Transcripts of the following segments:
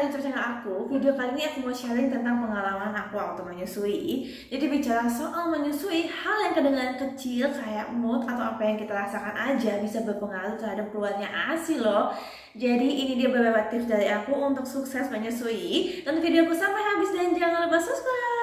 kembali ke channel aku. Video kali ini aku mau sharing tentang pengalaman aku waktu menyusui. Jadi bicara soal menyusui, hal yang kedengaran kecil kayak mood atau apa yang kita rasakan aja bisa berpengaruh terhadap keluarnya ASI loh. Jadi ini dia beberapa tips dari aku untuk sukses menyusui. Tonton videoku sampai habis dan jangan lupa subscribe.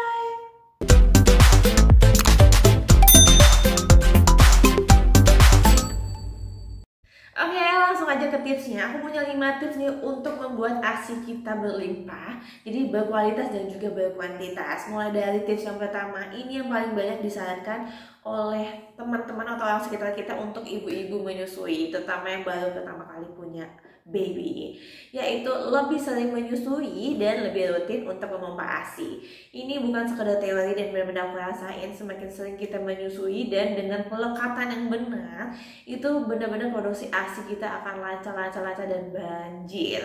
Oke, langsung aja ke tipsnya. Aku punya 5 tips nih untuk membuat ASI kita berlimpah, jadi berkualitas dan juga berkuantitas. Mulai dari tips yang pertama, ini yang paling banyak disarankan oleh teman-teman atau orang sekitar kita untuk ibu-ibu menyusui, terutama yang baru pertama kali punya baby, yaitu lebih sering menyusui dan lebih rutin untuk memompa ASI. Ini bukan sekedar teori dan benar-benar aku rasain, semakin sering kita menyusui dan dengan pelekatan yang benar, itu benar-benar produksi ASI kita akan lancar dan banjir.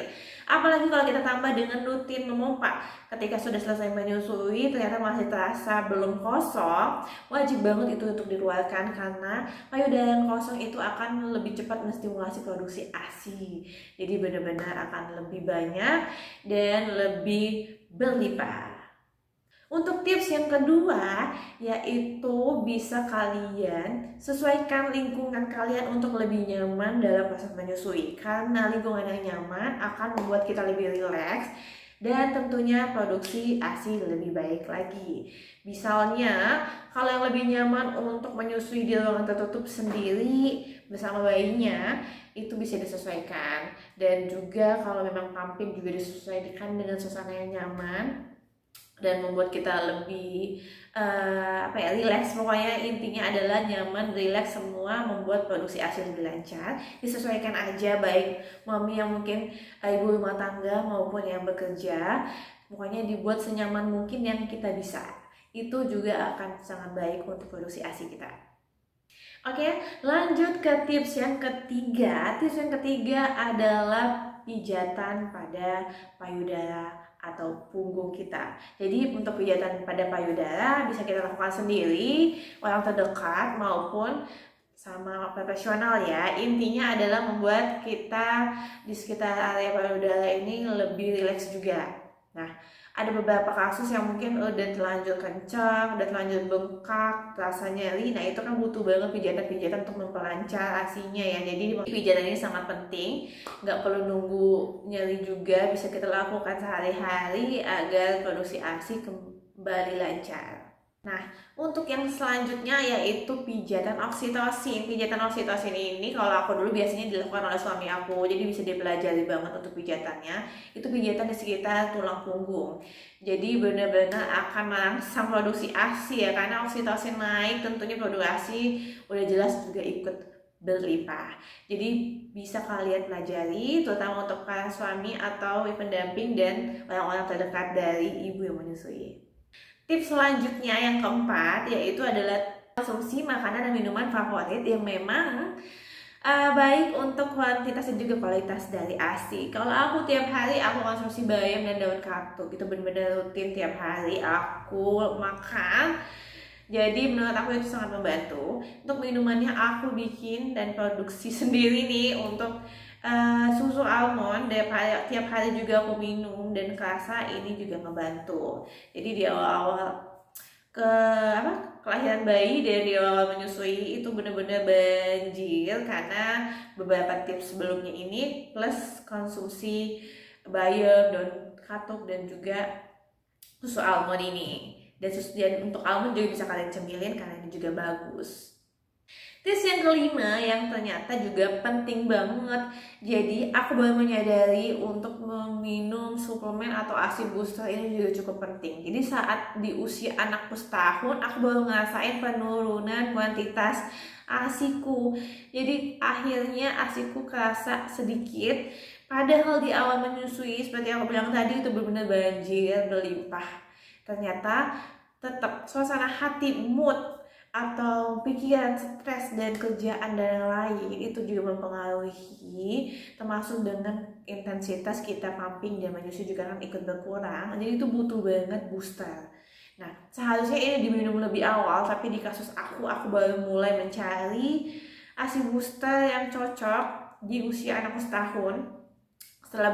Apalagi kalau kita tambah dengan rutin memompa. Ketika sudah selesai menyusui ternyata masih terasa belum kosong, wajib banget itu untuk dikeluarkan karena payudara yang kosong itu akan lebih cepat menstimulasi produksi ASI. Jadi benar-benar akan lebih banyak dan lebih berlimpah. Untuk tips yang kedua, yaitu bisa kalian sesuaikan lingkungan kalian untuk lebih nyaman dalam proses menyusui. Karena lingkungan yang nyaman akan membuat kita lebih rileks dan tentunya produksi ASI lebih baik lagi. Misalnya, kalau yang lebih nyaman untuk menyusui di ruangan tertutup sendiri bersama bayinya, itu bisa disesuaikan. Dan juga kalau memang pumping juga disesuaikan dengan suasana yang nyaman dan membuat kita lebih rileks. Pokoknya intinya adalah nyaman, rileks, semua membuat produksi ASI lebih lancar. Disesuaikan aja, baik mami yang mungkin ibu rumah tangga maupun yang bekerja, pokoknya dibuat senyaman mungkin yang kita bisa. Itu juga akan sangat baik untuk produksi ASI kita. Oke, lanjut ke tips yang ketiga. Tips yang ketiga adalah pijatan pada payudara atau punggung kita. Jadi untuk pijatan pada payudara bisa kita lakukan sendiri, orang terdekat maupun sama profesional ya. Intinya adalah membuat kita di sekitar area payudara ini lebih rileks juga. Nah, ada beberapa kasus yang mungkin udah terlanjur kencang, udah terlanjur bengkak, rasa nyeri. Nah itu kan butuh banget pijatan-pijatan untuk memperlancar ASI-nya ya. Jadi pijatan ini sangat penting, nggak perlu nunggu nyeri juga, bisa kita lakukan sehari-hari agar produksi ASI kembali lancar. Nah, untuk yang selanjutnya yaitu pijatan oksitosin. Pijatan oksitosin ini kalau aku dulu biasanya dilakukan oleh suami aku, jadi bisa dipelajari banget untuk pijatannya. Itu pijatan di sekitar tulang punggung. Jadi benar-benar akan merangsang produksi ASI ya, karena oksitosin naik tentunya produksi ASI udah jelas juga ikut berlimpah. Jadi bisa kalian pelajari, terutama untuk para suami atau pendamping dan orang-orang terdekat dari ibu yang menyusui. Tips selanjutnya yang keempat yaitu adalah konsumsi makanan dan minuman favorit yang memang baik untuk kuantitas dan juga kualitas dari ASI. Kalau aku tiap hari aku konsumsi bayam dan daun katuk, itu benar-benar rutin tiap hari aku makan. Jadi menurut aku itu sangat membantu. Untuk minumannya aku bikin dan produksi sendiri nih untuk susu almond. Tiap hari juga aku minum dan kerasa ini juga ngebantu. Jadi di awal-awal kelahiran bayi dan di awal menyusui itu benar-benar banjir karena beberapa tips sebelumnya ini plus konsumsi bayam, daun katuk dan juga susu almond ini. Dan untuk almond juga bisa kalian cemilin karena ini juga bagus. Tips yang kelima yang ternyata juga penting banget. Jadi aku baru menyadari untuk meminum suplemen atau ASI booster ini juga cukup penting. Jadi saat di usia anakku setahun, aku baru ngerasain penurunan kuantitas ASIku. Jadi akhirnya ASIku kerasa sedikit. Padahal di awal menyusui seperti yang aku bilang tadi itu benar-benar banjir, berlimpah. Ternyata tetap suasana hati, mood atau pikiran, stres dan kerjaan dan lain itu juga mempengaruhi, termasuk dengan intensitas kita pumping dan menyusui juga kan ikut berkurang. Jadi itu butuh banget booster. Nah seharusnya ini diminum lebih awal, tapi di kasus aku baru mulai mencari ASI booster yang cocok di usia anakku setahun. Setelah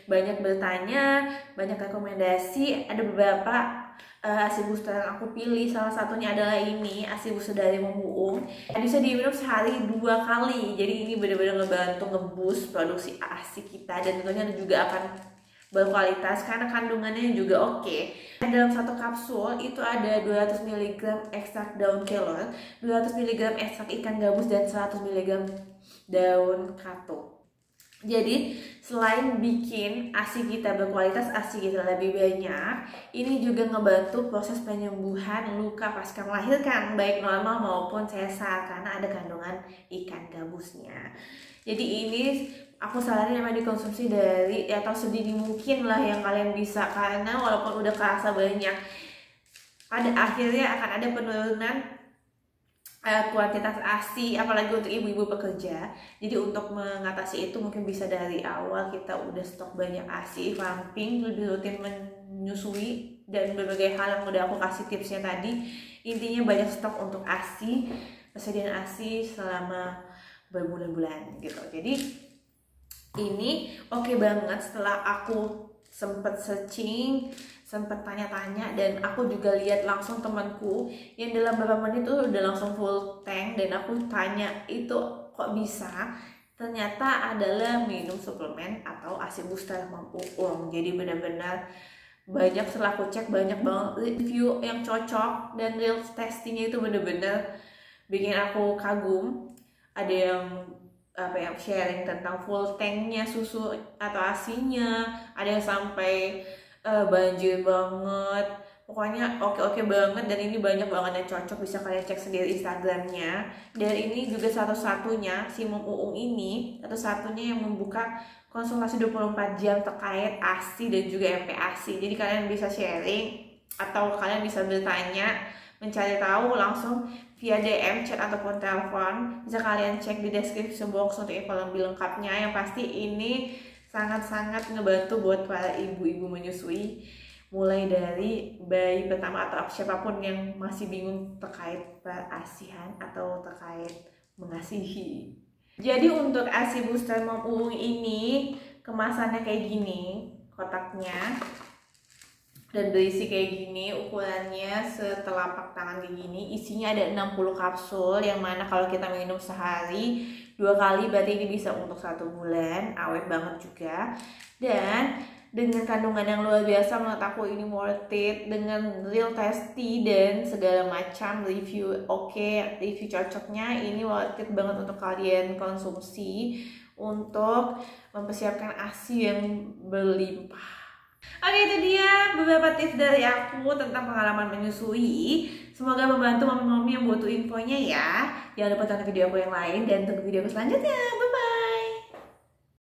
banyak bertanya, banyak rekomendasi, ada beberapa ASI booster yang aku pilih. Salah satunya adalah ini, ASI booster dari Momuung. Bisa diminum sehari 2 kali. Jadi ini benar-benar ngebantu ngeboost produksi ASI kita, dan tentunya juga akan berkualitas karena kandungannya juga oke. Dalam satu kapsul itu ada 200 mg ekstrak daun kelor, 200 mg ekstrak ikan gabus, dan 100 mg daun katuk. Jadi selain bikin ASI kita berkualitas, ASI kita lebih banyak, ini juga ngebantu proses penyembuhan luka pasca melahirkan, baik normal maupun sesar, karena ada kandungan ikan gabusnya. Jadi ini aku saranin memang dikonsumsi dari atau sedini mungkin lah yang kalian bisa, karena walaupun udah kerasa banyak, pada akhirnya akan ada penurunan kuantitas ASI, apalagi untuk ibu-ibu pekerja. Jadi untuk mengatasi itu mungkin bisa dari awal kita udah stok banyak ASI, pumping, lebih rutin menyusui, dan berbagai hal yang udah aku kasih tipsnya tadi. Intinya banyak stok untuk ASI, persediaan ASI selama berbulan-bulan gitu. Jadi ini oke banget. Setelah aku sempet searching, sempet tanya-tanya, dan aku juga lihat langsung temanku yang dalam beberapa menit tuh udah langsung full tank, dan aku tanya itu kok bisa, ternyata adalah minum suplemen atau ASI booster Momuung. Jadi benar-benar banyak, setelah aku cek banyak banget review yang cocok, dan real testingnya itu benar-benar bikin aku kagum. Ada yang sharing tentang full tanknya susu atau ASINya, ada yang sampai banjir banget. Pokoknya oke banget, dan ini banyak banget yang cocok, bisa kalian cek sendiri Instagramnya. Dan ini juga satu-satunya, si Momuung ini satu-satunya yang membuka konsultasi 24 jam terkait ASI dan juga MPASI. Jadi kalian bisa sharing atau kalian bisa bertanya, mencari tahu langsung via DM, chat, ataupun telepon. Bisa kalian cek di deskripsi box untuk info lebih lengkapnya. Yang pasti ini sangat-sangat ngebantu buat para ibu-ibu menyusui, mulai dari bayi pertama atau siapapun yang masih bingung terkait perasihan atau terkait mengasihi. Jadi untuk ASI booster Momuung ini kemasannya kayak gini, kotaknya, dan berisi kayak gini, ukurannya setelapak tangan kayak gini. Isinya ada 60 kapsul, yang mana kalau kita minum sehari 2 kali berarti ini bisa untuk 1 bulan, awet banget juga. Dan dengan kandungan yang luar biasa, menurut aku ini worth it, dengan real tasty dan segala macam review review cocoknya. Ini worth it banget untuk kalian konsumsi untuk mempersiapkan ASI yang berlimpah. Oke, itu dia beberapa tips dari aku tentang pengalaman menyusui. Semoga membantu mami-mami yang butuh infonya ya. Jangan lupa tonton video aku yang lain dan tunggu video aku selanjutnya. Bye-bye.